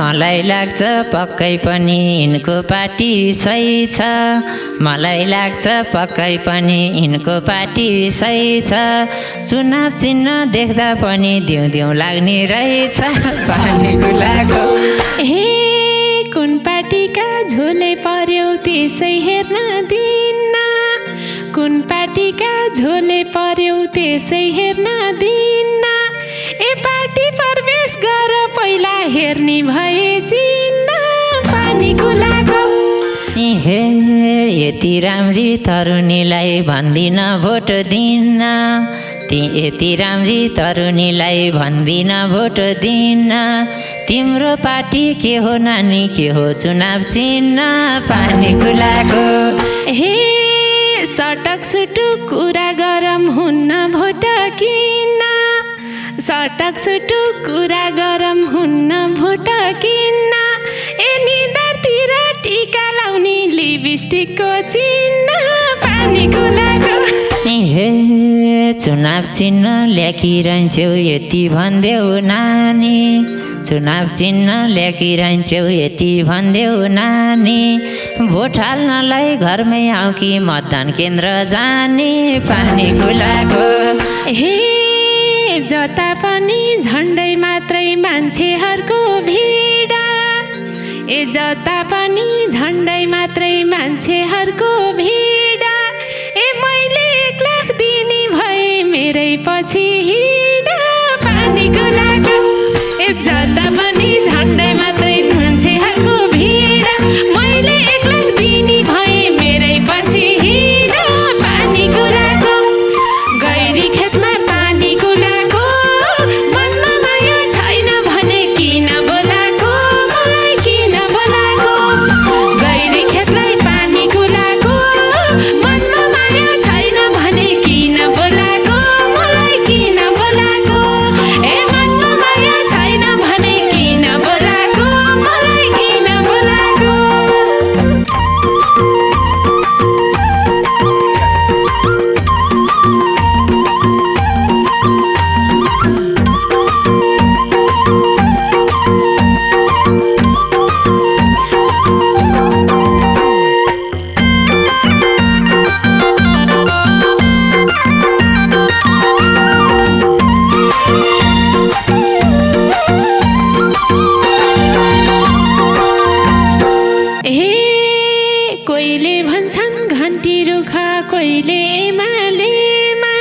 मलाई लाग्छ पक्कै पनि यिनको पार्टी सही छ। मलाई लाग्छ पक्कै पनि यिनको पार्टी सही छ। चुनाव चिन्ह देख्दा पनि दिउँ दिउँ लाग्ने रहेछ पानीको लागो। हे कुन पार्टीका झोले पर्यो त्यसै हेर्न दिन्न। कुन पार्टीका झोले पर्यो त्यसै हेर्न दिन्न। ए पार्टी प्रवेश गर पहिला हेर्ने भए चिन्न पानीको लागो। हे यति राम्री तरुणीलाई भन्दिन भोट दिन्न। यति राम्री तरुणीलाई भन्दिन भोट दिन्न। तिम्रो पार्टी के हो नानी के हो चुनाव चिन्ह पानीको लागो। हे सटक सुटुक कुरा गरम हुन्न भोट किन्न। सटक सुटुक कुरा गरम हुन्न भोट किन्न। ए निधारतिर टीका लाउने लिपस्टिकको चिन्ह पानीको लागो। हे चुनाव चिन्ह ल्याकिरहन्छौ यति भन्देऊ नानी। चुनाव चिन्ह ल्याकिरहन्छौ यति भन्देऊ नानी। भोट हाल्नलाई घरमै आऊ कि मतदान केन्द्र जाने पानीको लागो। हे जता पनि झन्डै मात्रै मान्छेहरूको भिड। ए जता पनि झन्डै मात्रै मान्छेहरूको भिड। ए मैले 1 लाख दिने भए मेरै पछि हिँड पानीको लागो। ए जता पनि झन्डै मात्रै मान्छेहरूको भिड। मैले 1 लाख दिने भए मेरै पछि हिँड पानीको लागो। गैरी खेतमा पानीको लागो। मनमा माया छैन भने किन बोलाको मलाई किन बोलाको। गैरी खेतलाई पानीको लागो। मनमा माया छैन भने किन बोलाको मलाई किन बोलाको। ए मनमा माया छैन भने किन बोलाको मलाई किन बोलाको। कोहीले भन्छन् घन्टी रुखा कोहीले एमालेमा।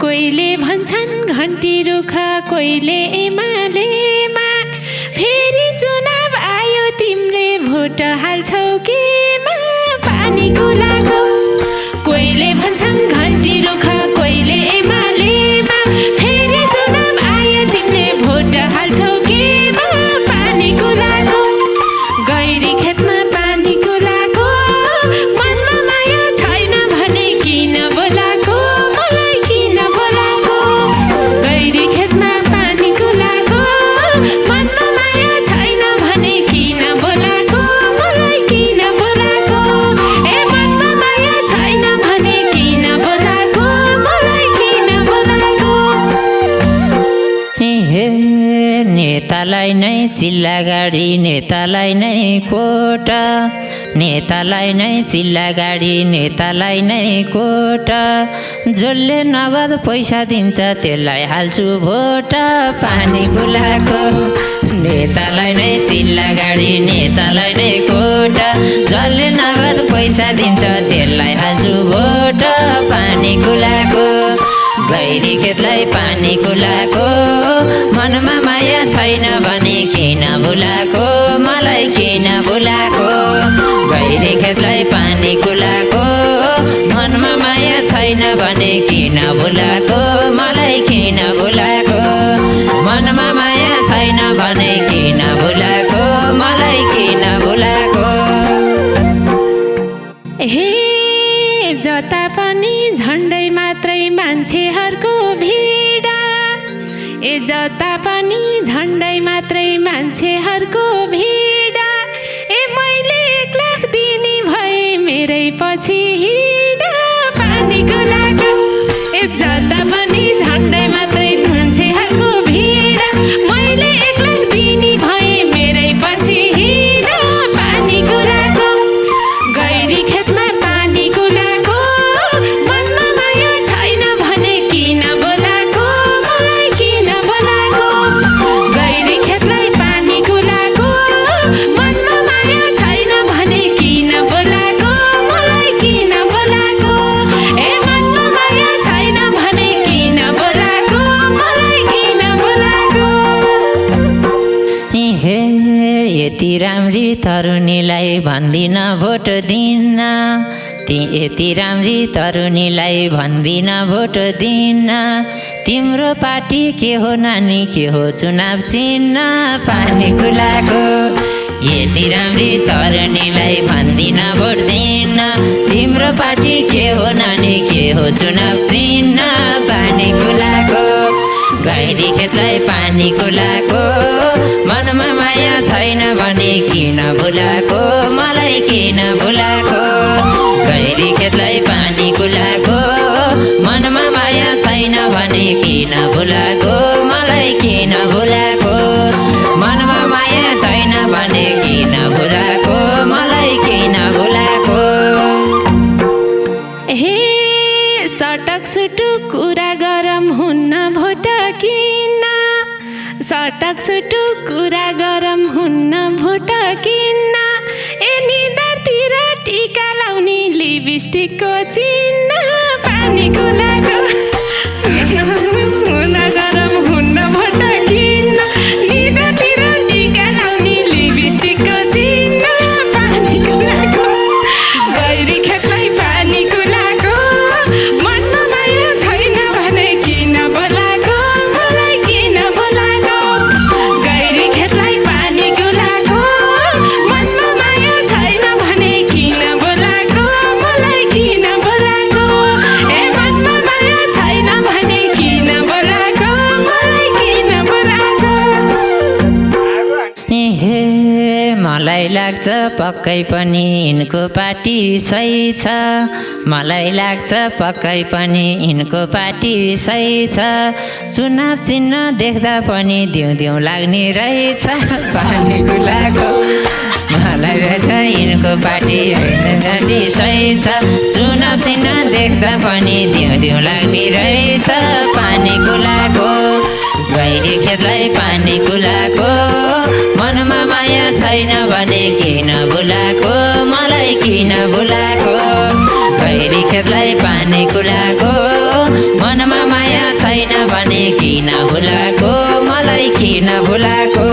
कोहीले भन्छन् घन्टी रुखा कोहीले एमालेमा। फेरि चुनाव आयो तिमीले भोट हाल्छौ केमा पानीको लागो। कोहीले भन्छन् घन्टी रुखा कोहीले एमालेमा। फेरि चुनाव आयो तिमीले भोट हाल्छौ केमा पानीको लागो। गैरी खेतमा पानीको लागो। मनमा माया छैन भने किन बोलाको मलाई किन बोलाको। गैरी खेतमा पानीको लागो। मनमा माया छैन भने किन बोलाको मलाई किन बोलाको। ए मनमा माया छैन भने किन बोलाको मलाई किन बोलाको। हे नेतालाई नै चिल्ला गाडी नेतालाई नै कोट। नेतालाई नै चिल्ला गाडी नेतालाई नै कोट। जसले नगद पैसा दिन्छ त्यसलाई हाल्छु भोट पानीको लागो। नेतालाई नै चिल्ला गाडी नेतालाई नै कोट। जसले नगद पैसा दिन्छ त्यसलाई हाल्छु भोट पानीको लागो। गैरी खेतलाई पानीको लागो। मनमा माया छैन भने किन बोलाको मलाई किन बोलाको। गैरी खेतलाई पानीको लागो। मनमा माया छैन भने किन बोलाको मलाई किन बोलाको। मनमा माया छैन भने किन बोलाको मलाई किन बोलाको। हे जता पनि झन्डै मात्रै मान्छेहरूको भिड। ए जता पनि झन्डै मात्रै मान्छेहरूको भिड। ए मैले 1 लाख दिने भए मेरै पछि हिँड पानीको लागो। ए जता पनि झन्डै मात्रै मान्छेहरूको भिड। मैले 1 लाख दिने भए मेरै हे यति राम्री तरुणीलाई भन्दिन भोट दिन्न ती यति राम्री तरुणीलाई भन्दिन भोट दिन्न तिम्रो पार्टी के हो नानी के हो चुनाव चिन्ह पानी कुलाको यति राम्री तरुणीलाई भन्दिन भोट दिन्न तिम्रो पार्टी के हो नानी के हो चुनाव चिन्ह पानी कुलाको गैरी खेतलाई पानी कुलाको मनमा माया छैन भने किन भुलाको मलाई किन भुलाको गैरी खेतलाई पानी कुलाको मनमा माया छैन भने किन भुलाको मलाई किन भुलाको मनमा माया छैन भने किन भुलाको मलाई किन भुलाको हे सटक सुटुक कुरा गरम हुन्न भोट किन्न सटक सुटुक कुरा गरम हुन्न भोट किन्न ए निधारतिर टिका लाउने लिपस्टिकको चिन्ह पानी कुलाको हुन गरम हुन्न भोट किन्न निधारतिर टिका लाउने लिपस्टिकको चिन्ह पानी कुलाको गैरी खेतलाई पानी कुलाको मनमा माया छैन भने किन बोलाको मलाई किन बोलाको गैरी खेतलाई पानी कुलाको मनमा माया छैन भने किन बोलाको मलाई किन बोलाको ए मनमा माया छैन भने किन बोलाको मलाई किन बोलाको हे मलाई लाग्छ पक्कै पनि यिनको पार्टी सही छ मलाई लाग्छ पक्कै पनि यिनको पार्टी सही छ चुनाव चिन्ह देख्दा पनि दिउँ दिउँ लाग्ने रहेछ पानी कुलाको मलाई लाग्छ यिनको पार्टी सही छ चुनाव चिन्ह देख्दा पनि दिउँ दिउँ लाग्ने रहेछ पानी कुलाको गैरी खेतलाई पानी कुलाको मनमा माया छैन भने किन भुलाको मलाई किन भुलाको गैरी खेतलाई पानी कुलाको मनमा माया छैन भने किन भुलाको मलाई किन भुलाको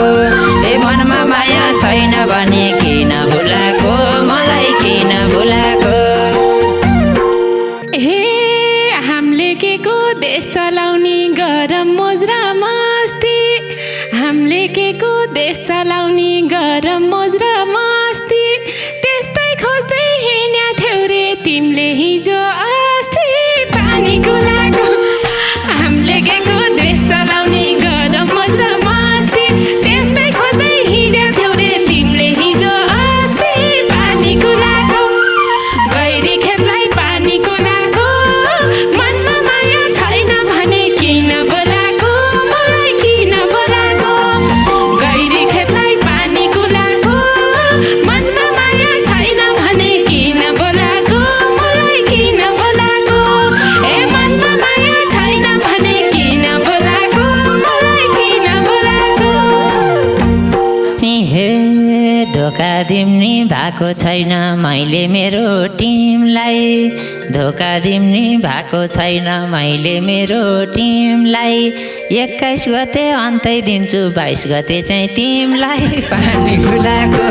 ए मनमा माया छैन भने किन भुलाको मलाई किन भुलाको हे हामीले के को देश चलाउने गरम मोज र मस्ती हामीले के को देश चलाउने गरम मोज र मस्ती त्यस्तै खोज्दै हिँड्या थियौ रे तिमीले हिजो अस्ति पानी कुलाको हामीले के को देश चलाउने गरम मोज र मस्ती त्यस्तै खोज्दै हिँड्या थियौ रे तिमीले हिजो अस्ति पानी कुलाको गैरी खेतलाई पानी कुलाको मनमा माया छैन भने किन बोलाको मलाई किन बोलाको गैरी खेतलाई पानी कुलाको मनमा माया छैन भने किन बोलाको मलाई किन बोलाको ए मनमा माया छैन भने किन बोलाको मलाई किन बोलाको हे धोका दिम्नी भएको छैन मैले मेरो टिमलाई धोका दिम्नी भएको छैन मैले मेरो टिमलाई 21 गते अन्तै दिन्छु 22 गते चाहिँ तिमीलाई पानी कुलाको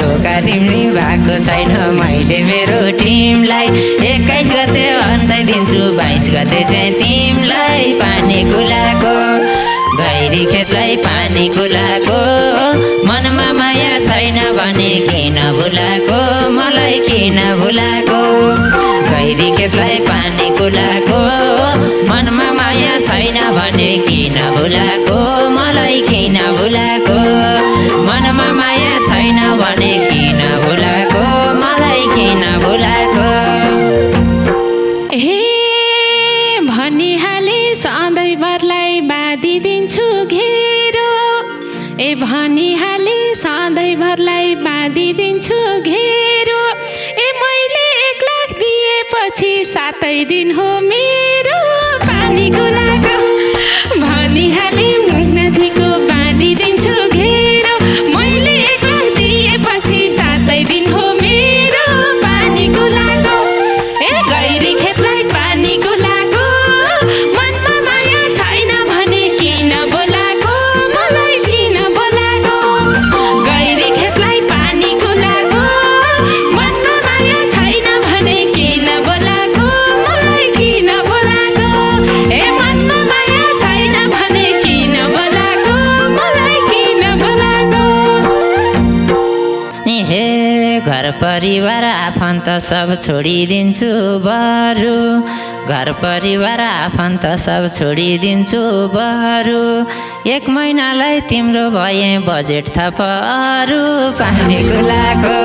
धोका दिम्नी भएको छैन मैले मेरो टिमलाई 21 गते अन्तै दिन्छु 22 गते चाहिँ तिमीलाई पानी कुलाको गैरी खेतलाई पानी कुलाको मनमा माया छैन भने किन भुलाको मलाई किन भुलाको गैरी खेतलाई पानी कुलाको मनमा माया छैन भने किन भुलाको मलाई किन भुलाको मनमा माया छैन भने किन भुलाको मलाई किन भुलाको हे भनिहाले सधैँभरलाई बाँधिदिन्छु घेरो ए भनिहाले सधैँभरलाई बाँधिदिन्छु घेरो ए मैले 1 लाख दिएपछि 7 दिन हो मेरो पानी कुलाको भनिहाले मुखनाथीको बाँधिदिन्छु घेरो मैले 1 लाख दिएपछि 7 दिन हो मेरो पानी कुलाको ए गैरी खेतलाई पानी कुलाको मनमा माया छैन भने किन बोलाको मलाई किन बोलाको घर परिवार आफन्त सब छोडिदिन्छु बरु घर परिवार आफन्त सब छोडिदिन्छु बरु 1 महिनालाई तिम्रो भए बजेट थप अरू पानी कुलाको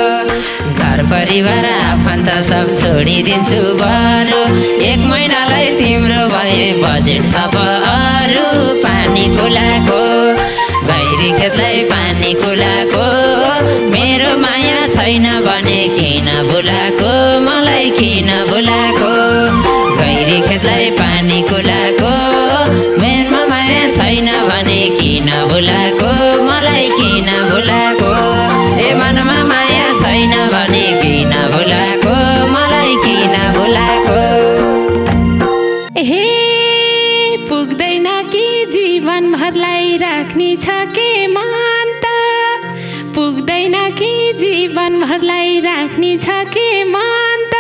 घर परिवार आफन्त सब छोडिदिन्छु बरु 1 महिनालाई तिम्रो भए बजेट थप अरू पानी कुलाको गैरी खेतलाई पानी कुलाको मेरो माया छैन भने किन बुलाको मलाई किन बुलाको गैरी खेतलाई पानी कुलाको मेरो माया छैन भने किन बुलाको मलाई किन बुलाको ए मनमा माया छैन भने किन बुलाको मलाई किन बुलाको हे पुग्दैन कि जीवनभरलाई राख्ने छ के मान त पुग्दैन कि जीवनभरलाई राख्ने छ के मान त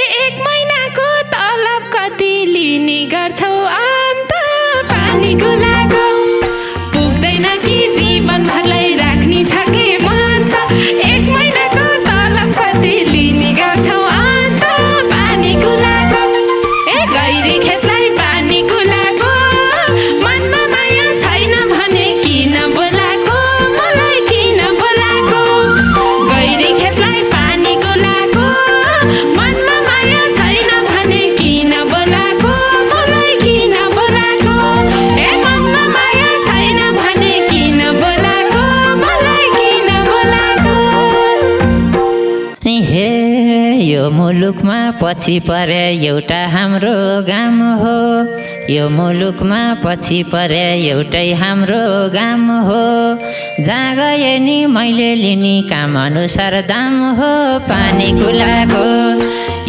1 महिनाको तलब कति लिने गर्छौ अन्त पानी कुलाको पुग्दैन कि जीवनभरलाई राख्ने छ के मान त 1 महिनाको तलब कति लिने गर्छौ अन्त पानी कुलाको ए गैरी खेतलाई पानी कुलाको मनमा माया छैन भने किन बोलाको मलाई किन बोलाको गैरी खेतलाई पानी कुलाको मनमा माया छैन भने किन बोलाको मलाई किन बोलाको ए मनमा माया छैन भने किन बोलाको मलाई किन बोलाको हे यो मुलुकमा पछि परे एउटा हाम्रो गाम हो यो मुलुकमा पछि परे एउटै हाम्रो गाम हो जहाँ गए नि मैले लिने काम अनुसार दाम हो पानी कुलाको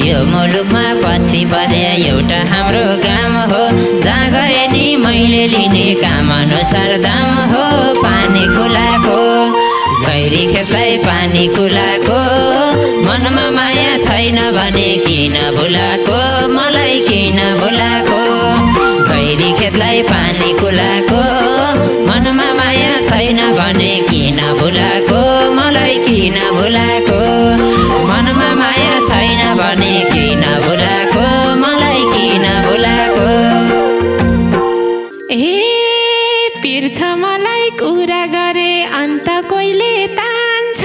यो मुलुकमा पछि परे एउटा हाम्रो गाम हो जहाँ गए नि मैले लिने काम अनुसार दाम हो पानी कुलाको गैरी खेतलाई पानी कुलाको मनमा माया छैन भने किन बुलाको मलाई किन बुलाको गैरी खेतलाई पानी कुलाको मनमा माया छैन भने किन बुलाको मलाई किन बुलाको मनमा माया छैन भने किन बुलाको मलाई किन बुलाको हे पिर्छ मलाई कुरा गरे अन्त कोहीले तान्छ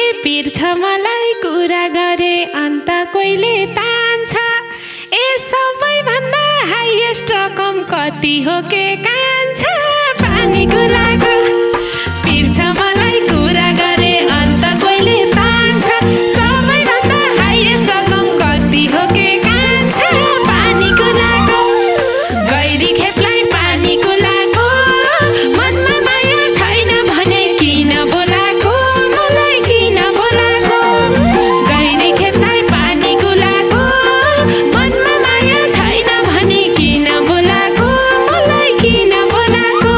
ए पिर्छ मलाई कुरा गरे अन्त कोहीले तान्छ ए सबैभन्दा हाइएस्ट रकम कति हो के कान्छ पानी कुलाको पिर्छ मलाई कुरा गरे अन्त कोहीले तान्छ सबैभन्दा हाइएस्ट रकम कति हो के कान्छ पानी कुलाको गैरी खेतलाई पानी कुलाको मनमा माया छैन भने किन बोलाको मलाई किन बोलाको गैरी खेतलाई पानी कुलाको मनमा माया छैन भने किन बोलाको मलाई किन बोलाको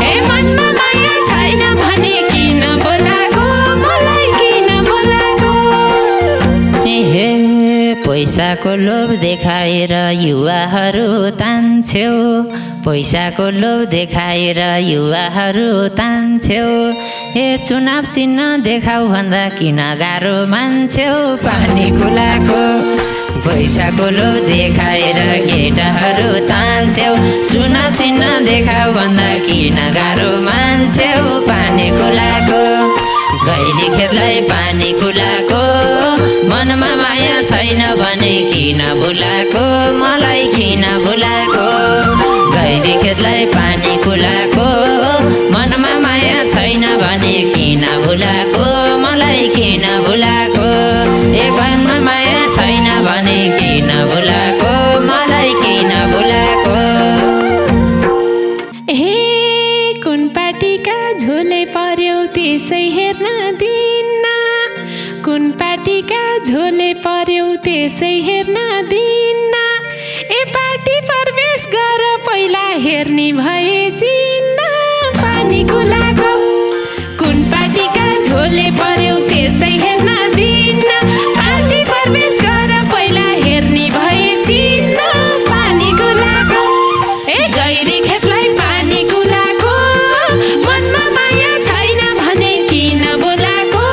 ए मनमा माया छैन भने किन बोलाको मलाई किन बोलाको हे पैसाको लोभ देखाएर युवाहरू तान्छ्यौ पैसाको लोभ देखाएर युवाहरू तान्छ्यौ हे चुनाव चिन्ह देखाउ भन्दा किन गाह्रो मान्छेउ पानी कुलाको पैसाको लोभ देखाएर केटाहरू तान्छ्यौ चुनाव चिन्ह देखाउ भन्दा किन गाह्रो मान्छेउ पानी कुलाको गैरी खेतलाई पानी कुलाको मनमा माया छैन भने किन बुलाको मलाई किन बुलाको गैरी खेतलाई पानी कुलाको मनमा माया छैन भने किन बुलाको मलाई किन बुलाको एक मनमा माया छैन भने किन बुलाको मलाई किन बुलाको हे कुन पार्टीका झोले पर्यौ त्यसै हेर्न दिन्न कुन पार्टीका झोले पर्यौ त्यसै हेर्न दिन्न ए पार्टी प्रवेश गर पहिला हेर्ने भए चिन्न पानी कुलाको कुन पार्टीका झोले पर्यौ त्यसै हेर्न दिन्न पार्टी प्रवेश गर पहिला हेर्ने भए चिन्न पानी कुलाको ए गैरी खेतलाई पानी कुलाको मनमा माया छैन भने किन बोलाको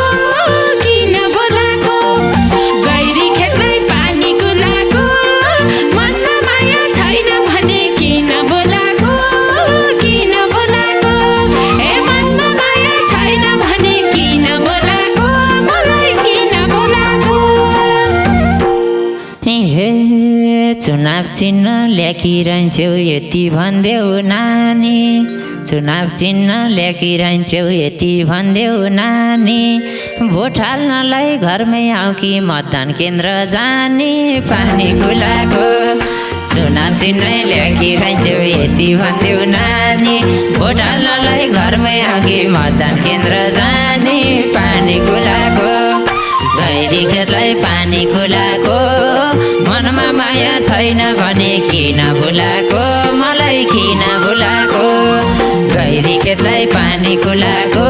चिन्ह ल्याकिरहन्छौ यति भन्देऊ नानी, चुनाव चिन्ह ल्याकिरहन्छौ यति भन्देऊ नानी, भोट हाल्नलाई घरमै आऊ कि मतदान केन्द्र जाने, पानी खुलाको चुनाव चिन्ह ल्याकिरहन्छौ यति भन्देऊ नानी, भोट हाल्नलाई घरमै आऊ कि मतदान केन्द्र जाने, पानी खुलाको गैरी खेतलाई पानी खुलाको, मनमा माया छैन भने किन भुलाको, मलाई किन भुलाको, गैरी खेतलाई पानी खुलाको,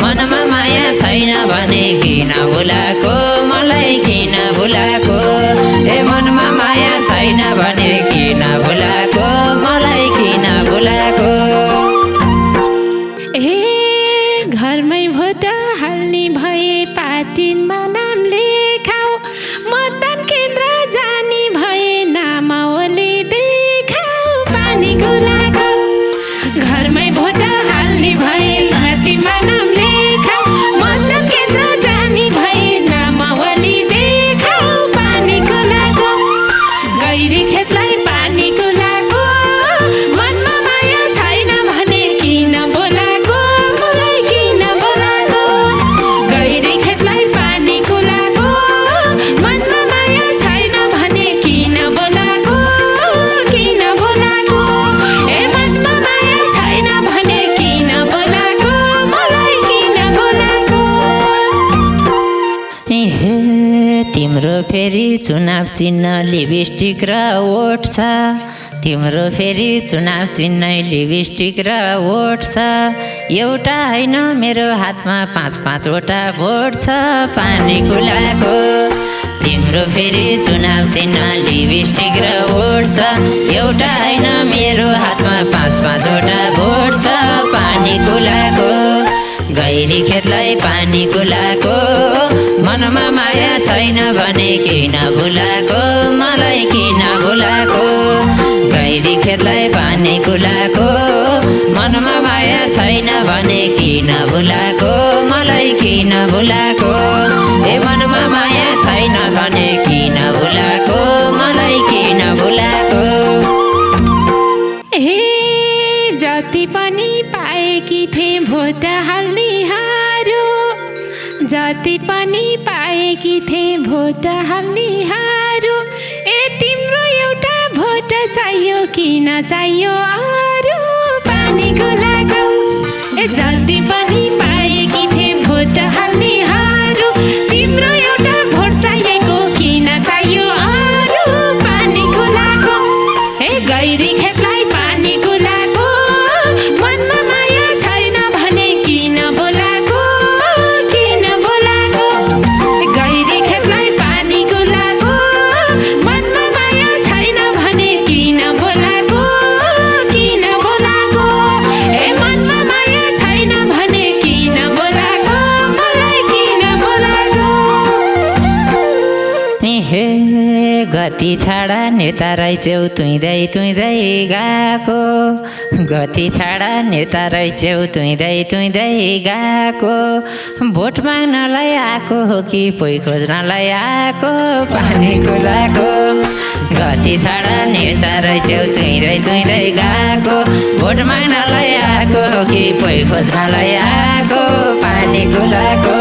मनमा माया छैन भने किन भुलाको, मलाई किन भुलाको, ए मनमा माया छैन भने किन भुलाको, मलाई किन भुलाको। ए घरमै भोट हाल्ने भए पार्टीमा नाम लेखाऊ, मतदान केन्द्र जाने भए नामावली देखाऊ, पानी खुलाको घरमै भोट हाल्ने भए पार्टीमा नाम लेखाऊ, मतदान केन्द्र जाने भए नामावली देखाऊ, पानी खुलाको गैरी खेतलाई पानी खुलाको, मनमा माया छैन भने किन बोलाको, मलाई किन बोलाको, गैरी खेतलाई पानी खुलाको, मनमा माया छैन भने किन बोलाको, किन बोलाको, ए मनमा माया छैन भने किन बोलाको, मलाई किन बोलाको। हे तिम्रो फेरि चुनाव चिन्ह लिपस्टिक र ओठ छ, तिम्रो फेरि चुनाव चिन्ह लिपस्टिक र ओठ छ, एउटा होइन मेरो हातमा 5-5वटा भोट छ, पानी खुलाको तिम्रो फेरि चुनाव चिन्ह लिपस्टिक र ओठ छ, एउटा होइन मेरो हातमा 5-5वटा भोट छ, पानी खुलाको गैरी खेतलाई पानी खुलाको, मनमा माया छैन भने किन भुलाको, मलाई किन भुलाको, गैरी खेतलाई पानी खुलाको, मनमा माया छैन भने किन भुलाको, मलाई किन भुलाको, ए मनमा माया छैन भने किन भुलाको, मलाई किन भुलाको। ए जति पनि पाएकी थिए भोट हाल्नेहरू, जति पनि पाएकी थिए भोट हाल्नेहरू, ए तिम्रो एउटा भोट चाहियो किन चाहियो अरू, पानी खुलाको ए जति पनि पाएकी थिए भोट हाल्नेहरू, तिम्रो एउटा भोट चाहिएको किन चाहियो अरू, पानी खुलाको ए गैरी खेतलाई पानी खुलाको, मनमा माया छैन भने किन बोलाको, किन बोलाको, गैरी खेतलाई पानी खुलाको, मनमा माया छैन भने किन बोलाको, किन बोलाको, ए मनमा माया छैन भने किन बोलाको, मलाई किन बोलाको। हे गति छाडा नेता रहेछौ तुइँदै तुइँदै गएको, गति छाडा नेता रहेछौ तुइँदै तुइँदै गएको, भोट माग्नलाई आएको हो कि पोइ खोज्नलाई आएको, पानी खुलाको गति छाडा नेता रहेछौ तुइँदै तुइँदै गएको, भोट माग्नलाई आएको हो कि पोइ खोज्नलाई आएको, पानी खुलाको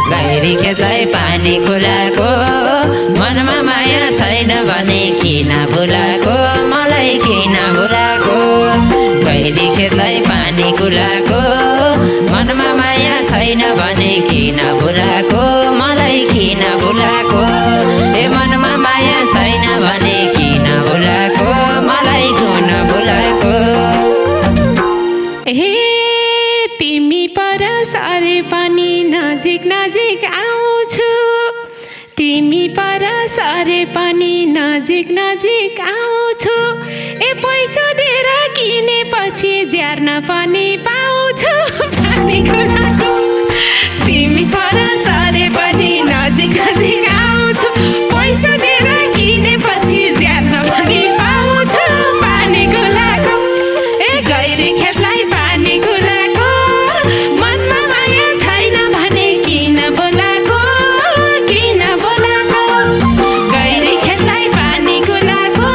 गैरी खेतलाई पानी खुलाको, मनमा माया छैन भने किन भुलाको, मलाई किन भुलाको, गैरी खेतलाई पानी खुलाको, मनमा माया छैन भने किन भुलाको, मलाई किन भुलाको, ए मनमा माया छैन भने किन भुलाको, मलाई किन भुलाको। हे तिमी पर सरे पनि नजिक नजिक आउँछु, तिमी पर सरे पनि नजिक नजिक आउँछु, ए पैसा दिएर किनेपछि ज्यार्न पनि पाउँछु, पानी खुलाको तिमी पर सरे पनि नजिक नजिक आउँछु, पैसा दिएर किनेपछि ज्यार्न पनि पाउँछु, पानी खुलाको ए गैरी खेतलाई पानी खुलाको, मनमा माया छैन भने किन बोलाको, किन बोलाको, गैरी खेतलाई पानी खुलाको,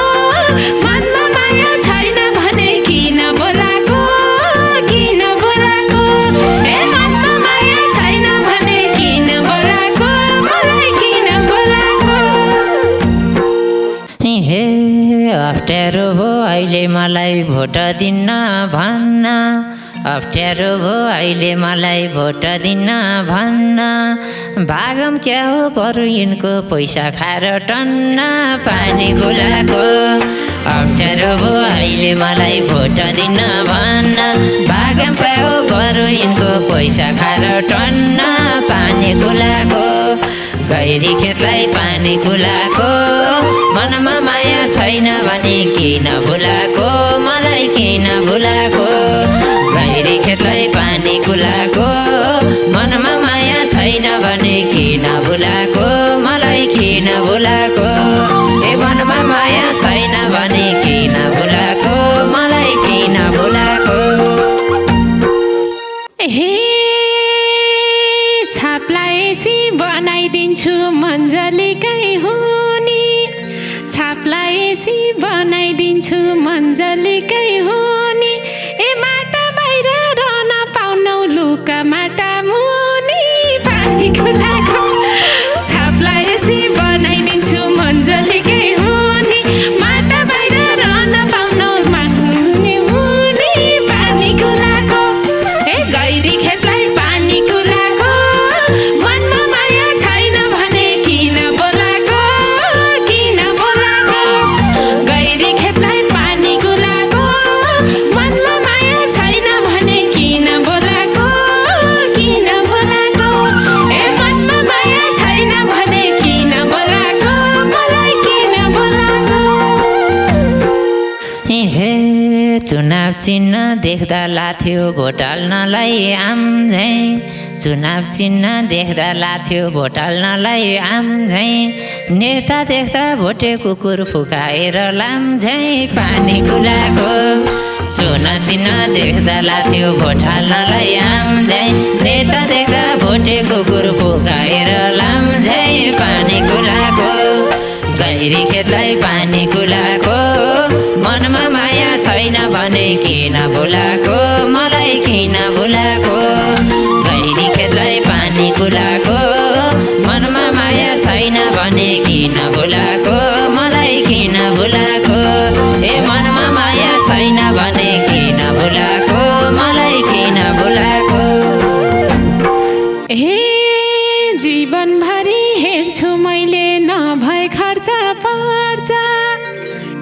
अहिले मलाई भोट दिन्न भन्न अप्ठ्यारो भयो अहिले मलाई भोट दिन्न भन्न भागम क्या हो बरु यिनको पैसा खाएर टन्न पानी कुलाको अप्ठ्यारो भयो अहिले मलाई भोट दिन्न भन्न भागम क्या हो बरु यिनको पैसा खाएर टन्न पानी कुलाको गैरी खेतलाई पानी कुलाको मनमा माया छैन भने किन भुलाको मलाई किन भुलाको गैरी खेतलाई पानी कुलाको मनमा माया छैन भने किन भुलाको मलाई किन भुलाको ए मनमा माया छैन भने किन भुलाको मलाई किन भुलाको हे छापलाई सी बनाइदिन्छु मन्जलीकै हुनी छापलाई सी बनाइदिन्छु मन्जलीकै हुनी ए माटा बाहिर रहन पाउनौ लुका माटा मुनि पानी कुलाको छापलाई सी बनाइदिन्छु मन्जलीकै हुनी माटा बाहिर रहन पाउनौ माटुनी मुनि पानी कुलाको ए गैरी खेतलाई पानी कुलाको मनमा माया छैन भने किन बोलाको गैरी खेतलाई पानी कुलाको मनमा माया छैन भने किन बोलाको ए मनमा माया छैन भने किन बोलाको मलाई किन बोलाको हे चुनाव चिन्ह देख्दा लाथ्यो भोट हाल्नलाई आमझै चुनाव चिन्ह देख्दा लाथ्यो भोट हाल्नलाई आमझै नेता देख्दा भोटे कुकुर फुकाएर लामझै पानी कुलाको चुनाव चिन्ह देख्दा लाथ्यो भोट हाल्नलाई आमझै नेता देख्दा भोटे कुकुर फुकाएर लामझै पानी कुलाको गैरी खेतलाई पानी कुलाको मनमा माया छैन भने किन भुलाको मलाई किन भुलाको गैरी खेतलाई पानी कुलाको मनमा माया छैन भने किन भुलाको मलाई किन भुलाको ए मनमा माया छैन भने किन भुलाको मलाई किन भुलाको हे जीवनभरि हेर्छु मैले नभए खर्च पर्छ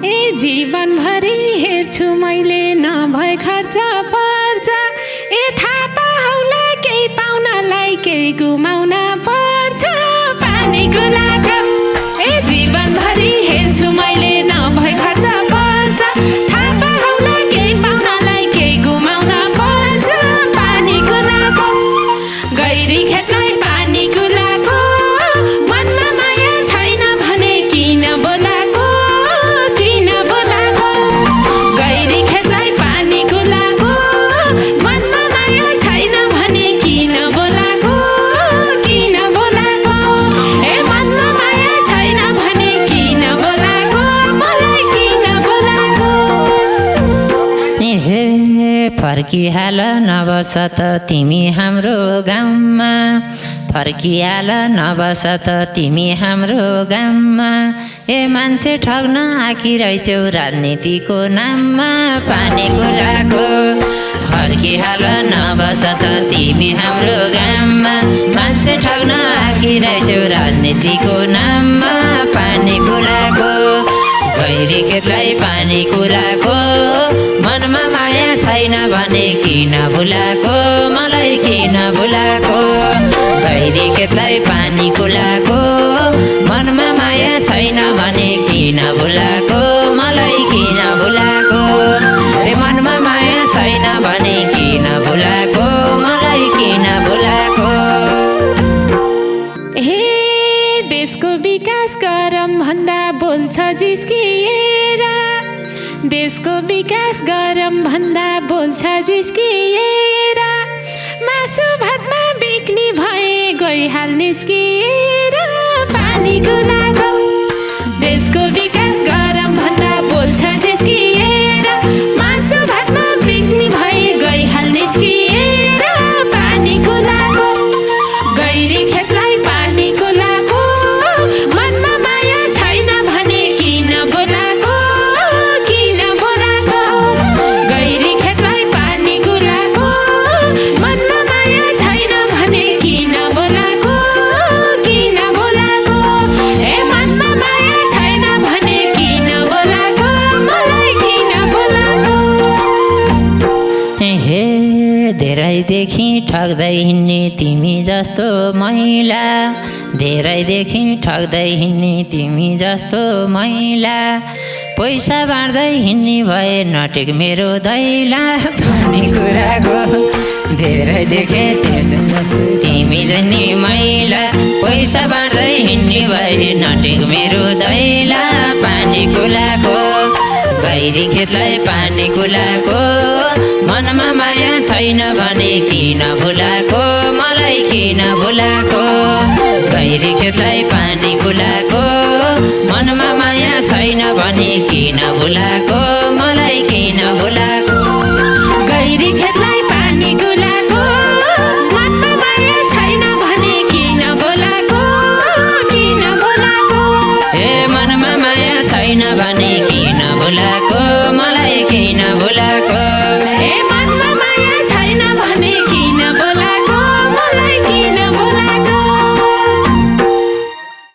ए जीवनभरि हेर्छु मैले नभए खर्च पर्छ ए थाहा पाउला केही पाउनलाई केही गुमाउन पर्छ पानी कुलाको ए जीवनभरि हेर्छु मैले नभए खर्च पर्छ थाहा पाउला केही पाउनलाई केही गुमाउन पर्छ पानी कुलाको गैरी खेतलाई पानी कुलाको मनमा माया छैन भने किन बोलाको गैरी खेतलाई पानी कुलाको मनमा माया छैन भने किन बोलाको ए मनमा माया छैन भने किन बोलाको मलाई किन बोलाको हे फर्किहाल नबस त तिमी हाम्रो गाउँमा फर्किहाल नबस त तिमी हाम्रो गाउँमा ए मान्छे ठग्न आँकिरहेछौ राजनीतिको नाममा पानी कुलाको फर्किहाल नबस त तिमी हाम्रो गाउँमा मान्छे ठग्न आँकिरहेछौ राजनीतिको नाममा पानी कुलाको गैरी खेतलाई पानी कुलाको मनमा माया छैन भने किन भुलाको मलाई किन भुलाको गैरी खेतलाई पानी कुलाको मनमा माया छैन भने किन भुलाको मलाई किन भुलाको ए मनमा माया छैन भने किन भुलाको मलाई किन भुलाको हे देशको विकास गरम भन्दा बोल्छ जिस्किएर देशको विकास गरम भन्दा बोल्छ जिस्किएर मासु भातमा बिक्नी भए गइहाल निस्किएर पानी कुलाको देशको विकास गरम भन्दा बोल्छ जिस्किएर मासु भातमा बिक्नी भए गइहाल निस्किएर पानी कुलाको गैरी खेतलाई पानी कुलाको मनमा माया छैन भने किन बोलाको धेरैदेखि ठग्दै हिँड्ने तिमी जस्तो महिला, धेरैदेखि ठग्दै हिँड्ने तिमी जस्तो महिला, पैसा बाँड्दै हिँड्ने भए नटेक मेरो दैला। भन्ने कुराको धेरै देखे तिमी जस्नी महिला, पैसा बाँड्दै हिँड्ने भए नटेक मेरो दैला। पानी कुलाको गैरी खेतलाई पानी कुलाको, मनमा माया छैन भने किन भुलाको, मलाई किन भुलाको। गैरी खेतलाई पानी कुलाको, मनमा माया छैन भने किन भुलाको, मलाई किन भुलाको। गैरी खेतलाई पानी कुलाको, मनमा माया छैन भने किन बोलाको, किन बोलाको। ए मनमा माया छैन भने किन भुलाको, मलाई किन भुलाको।